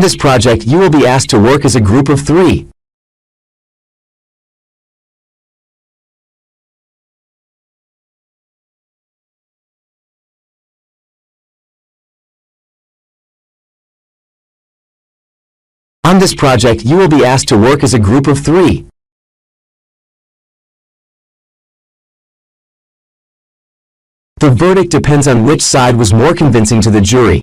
On this project, you will be asked to work as a group of 3. On this project, you will be asked to work as a group of 3. The verdict depends on which side was more convincing to the jury.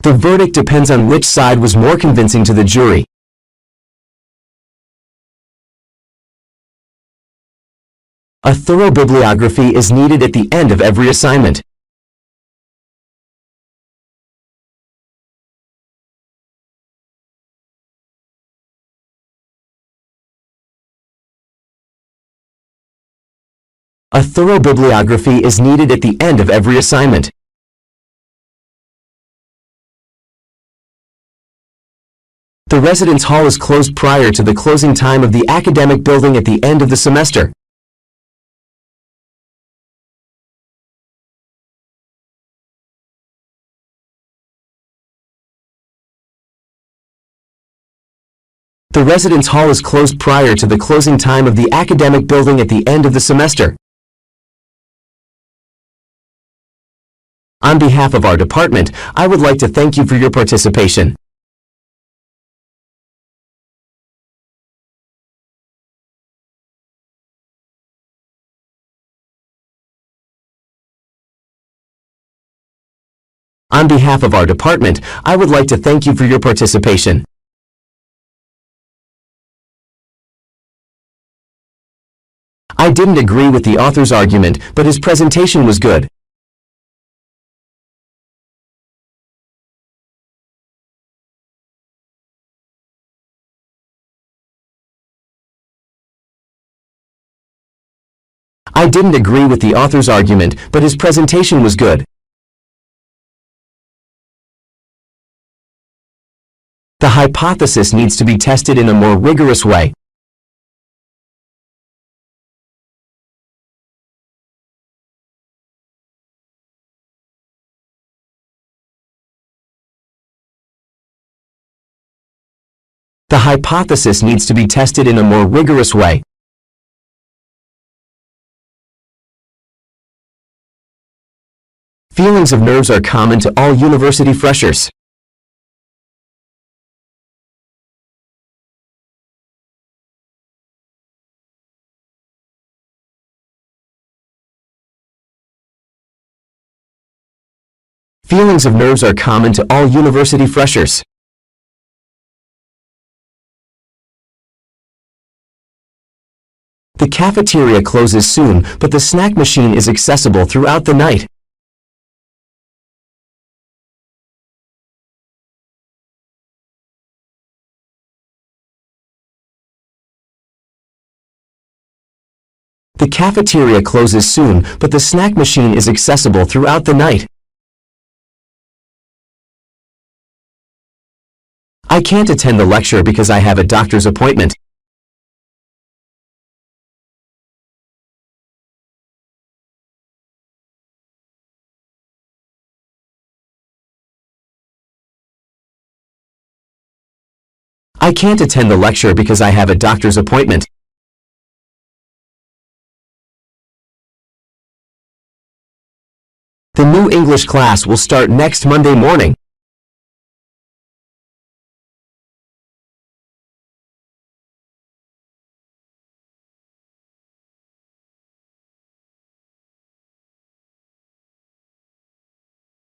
The verdict depends on which side was more convincing to the jury. A thorough bibliography is needed at the end of every assignment. A thorough bibliography is needed at the end of every assignment. The residence hall is closed prior to the closing time of the academic building at the end of the semester. The residence hall is closed prior to the closing time of the academic building at the end of the semester. On behalf of our department, I would like to thank you for your participation. On behalf of our department, I would like to thank you for your participation. I didn't agree with the author's argument, but his presentation was good. I didn't agree with the author's argument, but his presentation was good. The hypothesis needs to be tested in a more rigorous way. The hypothesis needs to be tested in a more rigorous way. Feelings of nerves are common to all university freshers. Feelings of nerves are common to all university freshers. The cafeteria closes soon, but the snack machine is accessible throughout the night. The cafeteria closes soon, but the snack machine is accessible throughout the night. I can't attend the lecture because I have a doctor's appointment. I can't attend the lecture because I have a doctor's appointment. The new English class will start next Monday morning.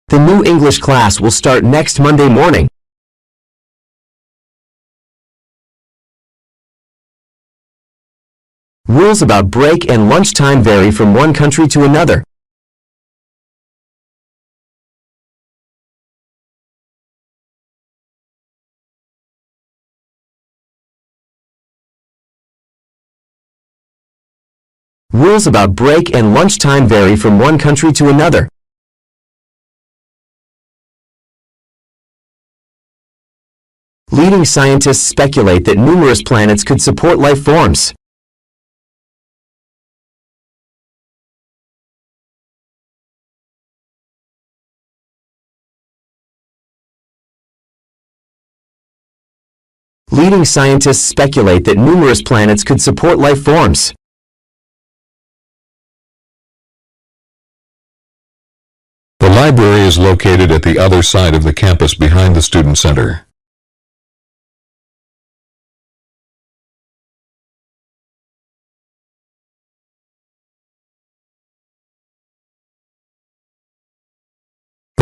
The new English class will start next Monday morning. Rules about break and lunchtime vary from one country to another. Rules about break and lunchtime vary from one country to another. Leading scientists speculate that numerous planets could support life forms. Leading scientists speculate that numerous planets could support life forms. The library is located at the other side of the campus behind the student center.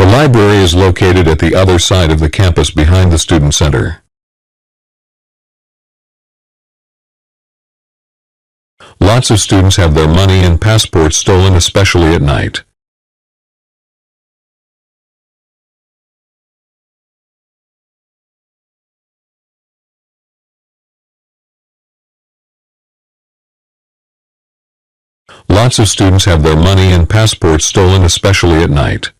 The library is located at the other side of the campus behind the student center. Lots of students have their money and passports stolen, especially at night. Lots of students have their money and passports stolen, especially at night.